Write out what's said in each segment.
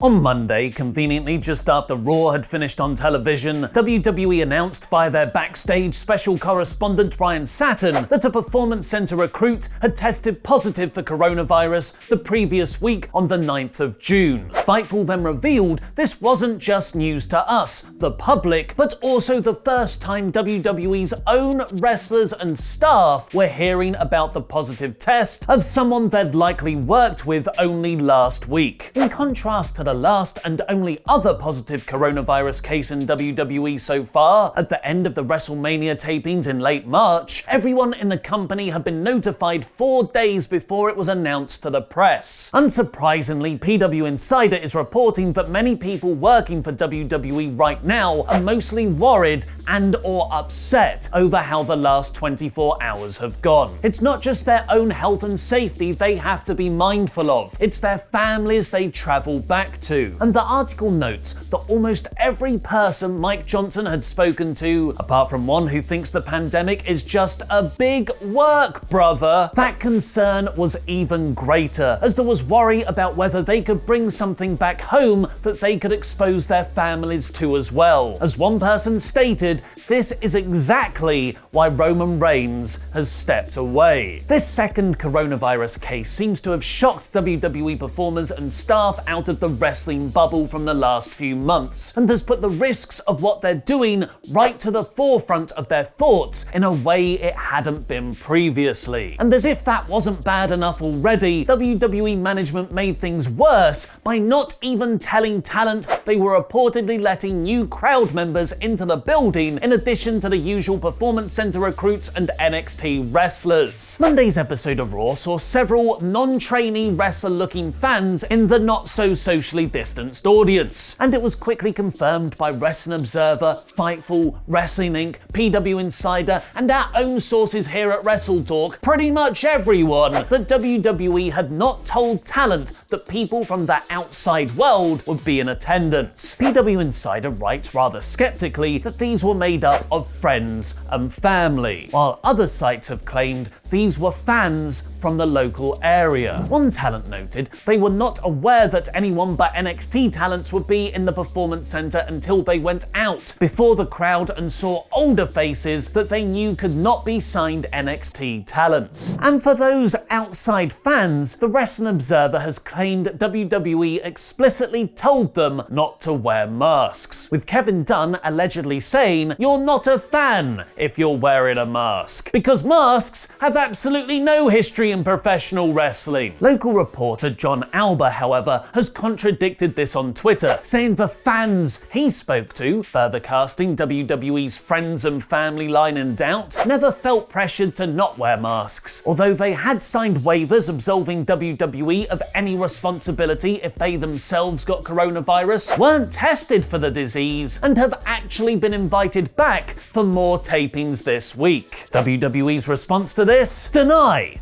On Monday, conveniently just after Raw had finished on television, WWE announced via their backstage special correspondent Ryan Satin that a Performance Center recruit had tested positive for coronavirus the previous week on the 9th of June. Fightful then revealed this wasn't just news to us, the public, but also the first time WWE's own wrestlers and staff were hearing about the positive test of someone they'd likely worked with only last week. In contrast to the last and only other positive coronavirus case in WWE so far, at the end of the WrestleMania tapings in late March, everyone in the company had been notified 4 days before it was announced to the press. Unsurprisingly, PW Insider is reporting that many people working for WWE right now are mostly worried and/or upset over how the last 24 hours have gone. It's not just their own health and safety they have to be mindful of, it's their families they travel back to. And the article notes that almost every person Mike Johnson had spoken to, apart from one who thinks the pandemic is just a big work, brother, that concern was even greater, as there was worry about whether they could bring something back home that they could expose their families to as well. As one person stated, this is exactly why Roman Reigns has stepped away. This second coronavirus case seems to have shocked WWE performers and staff out of the wrestling bubble from the last few months, and has put the risks of what they're doing right to the forefront of their thoughts in a way it hadn't been previously. And as if that wasn't bad enough already, WWE management made things worse by not even telling talent they were reportedly letting new crowd members into the building in addition to the usual Performance Center recruits and NXT wrestlers. Monday's episode of Raw saw several non-trainee wrestler-looking fans in the not-so-socially distanced audience, and it was quickly confirmed by Wrestling Observer, Fightful, Wrestling Inc., PW Insider, and our own sources here at WrestleTalk, pretty much everyone, that WWE had not told talent that people from the outside world would be in attendance. PW Insider writes rather skeptically that these were made up of friends and family, while other sites have claimed these were fans from the local area. One talent noted they were not aware that anyone but NXT talents would be in the Performance Center until they went out before the crowd and saw older faces that they knew could not be signed NXT talents. And for those outside fans, the Wrestling Observer has claimed WWE explicitly told them not to wear masks, with Kevin Dunn allegedly saying, "You're not a fan if you're wearing a mask," because masks have absolutely no history in professional wrestling. Local reporter John Alba, however, has contradicted this on Twitter, saying the fans he spoke to, further casting WWE's friends and family line in doubt, never felt pressured to not wear masks, although they had signed waivers absolving WWE of any responsibility if they themselves got coronavirus, weren't tested for the disease, and have actually been invited back for more tapings this week. WWE's response to this? Deny,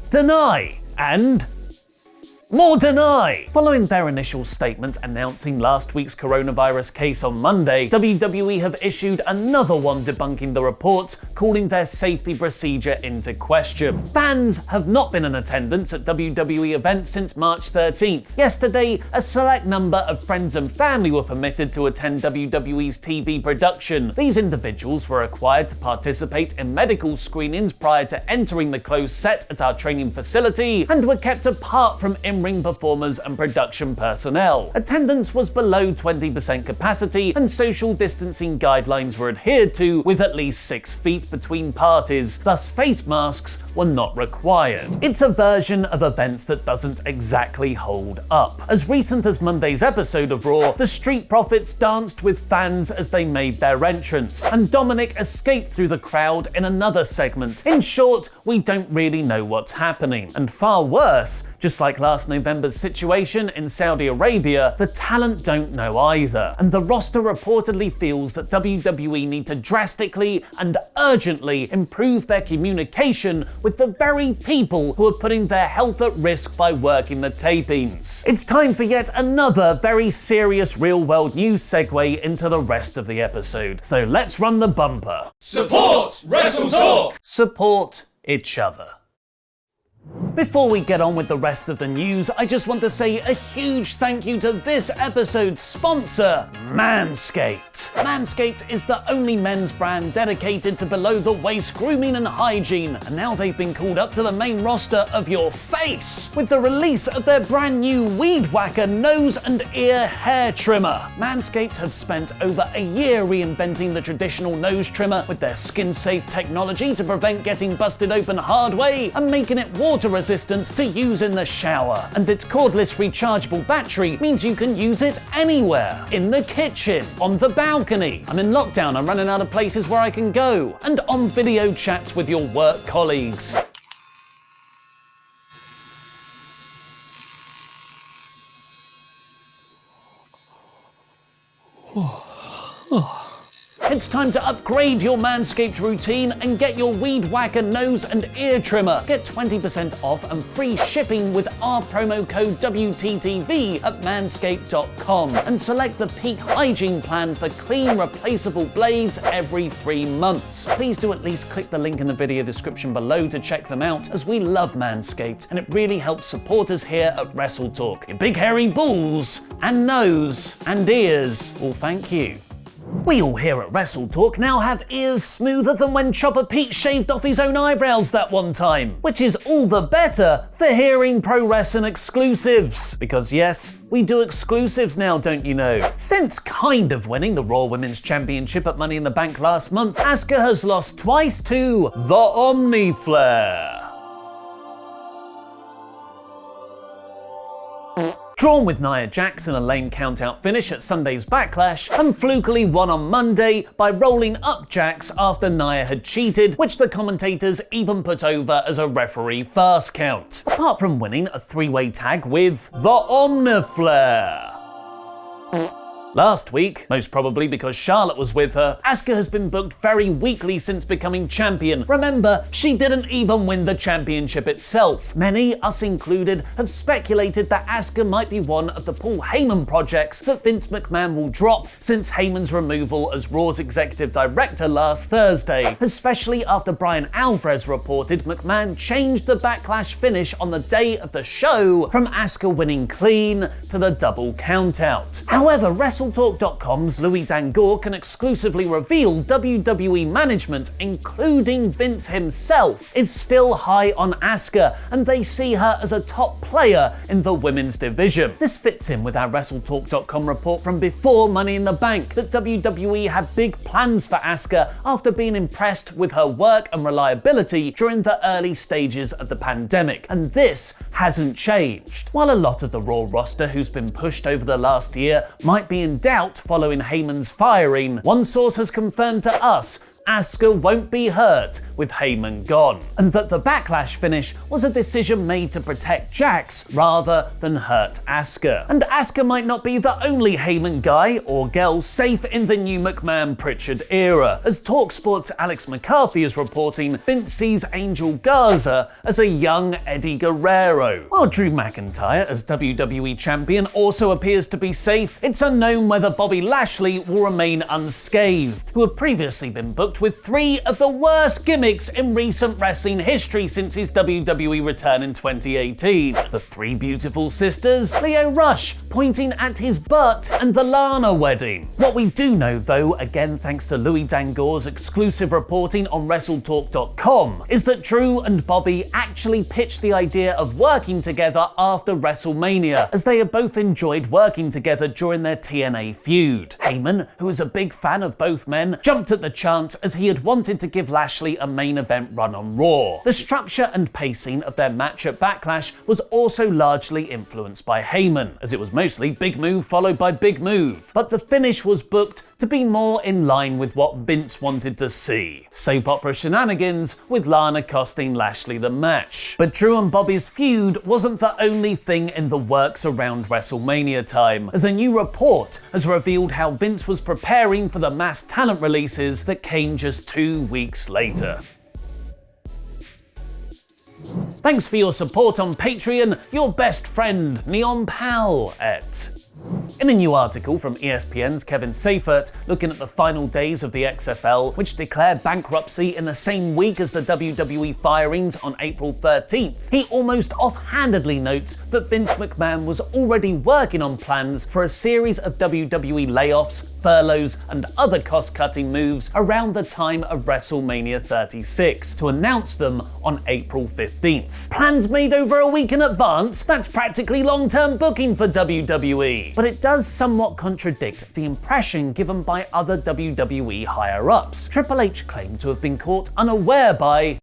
and more deny! Following their initial statement announcing last week's coronavirus case on Monday, WWE have issued another one debunking the reports, calling their safety procedure into question. Fans have not been in attendance at WWE events since March 13th. Yesterday, a select number of friends and family were permitted to attend WWE's TV production. These individuals were required to participate in medical screenings prior to entering the closed set at our training facility, and were kept apart from in-ring performers and production personnel. Attendance was below 20% capacity, and social distancing guidelines were adhered to, with at least 6 feet between parties, thus face masks were not required. It's a version of events that doesn't exactly hold up. As recent as Monday's episode of Raw, the Street Profits danced with fans as they made their entrance, and Dominic escaped through the crowd in another segment. In short, we don't really know what's happening. And far worse, just like last November's situation in Saudi Arabia, the talent don't know either, and the roster reportedly feels that WWE need to drastically and urgently improve their communication with the very people who are putting their health at risk by working the tapings. It's time for yet another very serious real-world news segue into the rest of the episode, so let's run the bumper. Support WrestleTalk! Support each other. Before we get on with the rest of the news, I just want to say a huge thank you to this episode's sponsor, Manscaped. Manscaped is the only men's brand dedicated to below-the-waist grooming and hygiene, and now they've been called up to the main roster of your face with the release of their brand new Weed Whacker nose and ear hair trimmer. Manscaped have spent over a year reinventing the traditional nose trimmer with their skin-safe technology to prevent getting busted open hard way and making it water-resistant to use in the shower. And its cordless rechargeable battery means you can use it anywhere. In the kitchen, on the balcony, I'm in lockdown, I'm running out of places where I can go, and on video chats with your work colleagues. It's time to upgrade your Manscaped routine and get your Weed Whacker nose and ear trimmer. Get 20% off and free shipping with our promo code WTTV at manscaped.com and select the Peak Hygiene plan for clean, replaceable blades every 3 months. Please do at least click the link in the video description below to check them out, as we love Manscaped and it really helps support us here at WrestleTalk. Your big hairy balls and nose and ears, well, thank you. We all here at WrestleTalk now have ears smoother than when Chopper Pete shaved off his own eyebrows that one time, which is all the better for hearing pro wrestling exclusives. Because yes, we do exclusives now, don't you know? Since kind of winning the Raw Women's Championship at Money in the Bank last month, Asuka has lost twice to the Omni Flare. Drawn with Nia Jax in a lame count-out finish at Sunday's Backlash, and flukily won on Monday by rolling up Jax after Nia had cheated, which the commentators even put over as a referee fast count. Apart from winning a 3-way tag with the Omniflare. Last week, most probably because Charlotte was with her, Asuka has been booked very weakly since becoming champion. Remember, she didn't even win the championship itself. Many, us included, have speculated that Asuka might be one of the Paul Heyman projects that Vince McMahon will drop since Heyman's removal as Raw's executive director last Thursday, especially after Brian Alvarez reported McMahon changed the Backlash finish on the day of the show from Asuka winning clean to the double countout. However, WrestleTalk.com's Louis Dangoor can exclusively reveal WWE management, including Vince himself, is still high on Asuka, and they see her as a top player in the women's division. This fits in with our WrestleTalk.com report from before Money in the Bank that WWE had big plans for Asuka after being impressed with her work and reliability during the early stages of the pandemic, and this hasn't changed. While a lot of the Raw roster who's been pushed over the last year might be in doubt following Heyman's firing, one source has confirmed to us Asuka won't be hurt with Heyman gone, and that the Backlash finish was a decision made to protect Jax rather than hurt Asuka. And Asuka might not be the only Heyman guy or girl safe in the new McMahon-Pritchard era. As TalkSport's Alex McCarthy is reporting, Vince sees Angel Garza as a young Eddie Guerrero. While Drew McIntyre as WWE champion also appears to be safe, it's unknown whether Bobby Lashley will remain unscathed, who have previously been booked with 3 of the worst gimmicks in recent wrestling history since his WWE return in 2018. The 3 beautiful sisters, Lio Rush pointing at his butt, and the Lana wedding. What we do know though, again thanks to Louis Dangoor's exclusive reporting on WrestleTalk.com, is that Drew and Bobby actually pitched the idea of working together after WrestleMania, as they had both enjoyed working together during their TNA feud. Heyman, who is a big fan of both men, jumped at the chance as he had wanted to give Lashley a main event run on Raw. The structure and pacing of their match at Backlash was also largely influenced by Heyman, as it was mostly big move followed by big move. But the finish was booked to be more in line with what Vince wanted to see. Soap opera shenanigans with Lana costing Lashley the match. But Drew and Bobby's feud wasn't the only thing in the works around WrestleMania time, as a new report has revealed how Vince was preparing for the mass talent releases that came just 2 weeks later. Thanks for your support on Patreon, your best friend Neon Pal et. In a new article from ESPN's Kevin Seifert, looking at the final days of the XFL, which declared bankruptcy in the same week as the WWE firings on April 13th, he almost offhandedly notes that Vince McMahon was already working on plans for a series of WWE layoffs, furloughs, and other cost-cutting moves around the time of WrestleMania 36, to announce them on April 15th. Plans made over a week in advance? That's practically long-term booking for WWE. But it does somewhat contradict the impression given by other WWE higher-ups. Triple H claimed to have been caught unaware by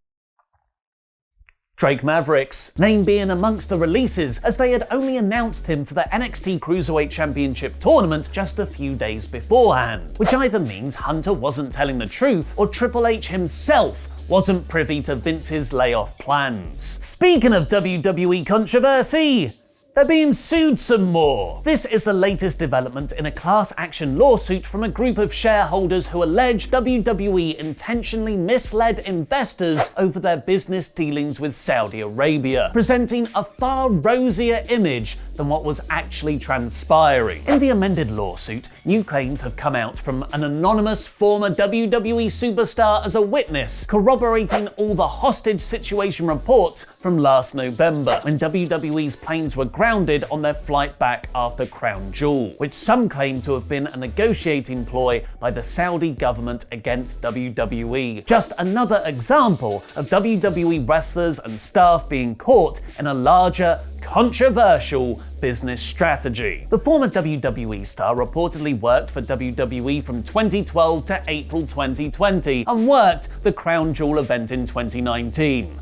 Drake Mavericks, name being amongst the releases, as they had only announced him for the NXT Cruiserweight Championship tournament just a few days beforehand, which either means Hunter wasn't telling the truth or Triple H himself wasn't privy to Vince's layoff plans. Speaking of WWE controversy, they're being sued some more. This is the latest development in a class action lawsuit from a group of shareholders who allege WWE intentionally misled investors over their business dealings with Saudi Arabia, presenting a far rosier image than what was actually transpiring. In the amended lawsuit, new claims have come out from an anonymous former WWE superstar as a witness, corroborating all the hostage situation reports from last November, when WWE's planes were grounded on their flight back after Crown Jewel, which some claim to have been a negotiating ploy by the Saudi government against WWE. Just another example of WWE wrestlers and staff being caught in a larger, controversial business strategy. The former WWE star reportedly worked for WWE from 2012 to April 2020 and worked the Crown Jewel event in 2019.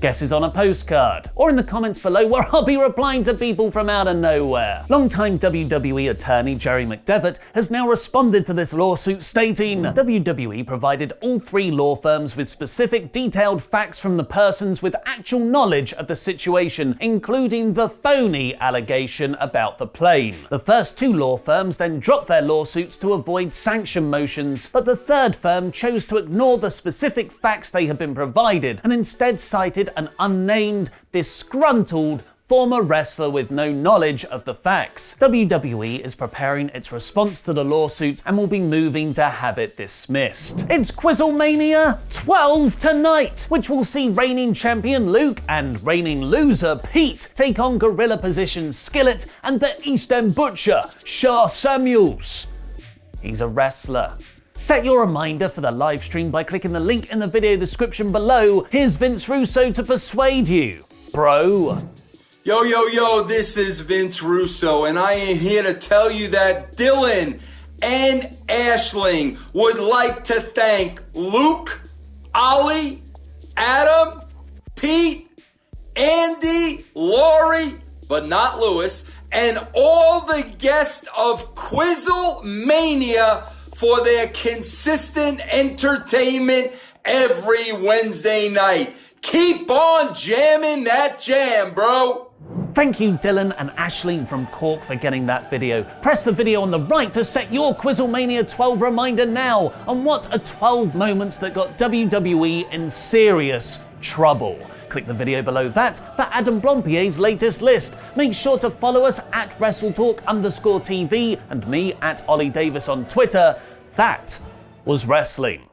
Guesses on a postcard, or in the comments below where I'll be replying to people from out of nowhere. Longtime WWE attorney Jerry McDevitt has now responded to this lawsuit, stating, WWE provided all three law firms with specific detailed facts from the persons with actual knowledge of the situation, including the phony allegation about the plane. The first two law firms then dropped their lawsuits to avoid sanction motions, but the third firm chose to ignore the specific facts they had been provided and instead cited an unnamed, disgruntled former wrestler with no knowledge of the facts. WWE is preparing its response to the lawsuit and will be moving to have it dismissed. It's QuizzleMania XII tonight, which will see reigning champion Luke and reigning loser Pete take on Gorilla Position Skillet and the East End Butcher, Shaw Samuels. He's a wrestler. Set your reminder for the live stream by clicking the link in the video description below. Here's Vince Russo to persuade you, bro. Yo, this is Vince Russo, and I am here to tell you that Dylan and Ashling would like to thank Luke, Ollie, Adam, Pete, Andy, Lori, but not Lewis, and all the guests of QuizzleMania for their consistent entertainment every Wednesday night. Keep on jamming that jam, bro. Thank you Dylan and Ashleen from Cork for getting that video. Press the video on the right to set your QuizzleMania 12 reminder now on what are 12 moments that got WWE in serious trouble. Click the video below that for Adam Blompier's latest list. Make sure to follow us at WrestleTalk_TV and me at Ollie Davis on Twitter. That was wrestling.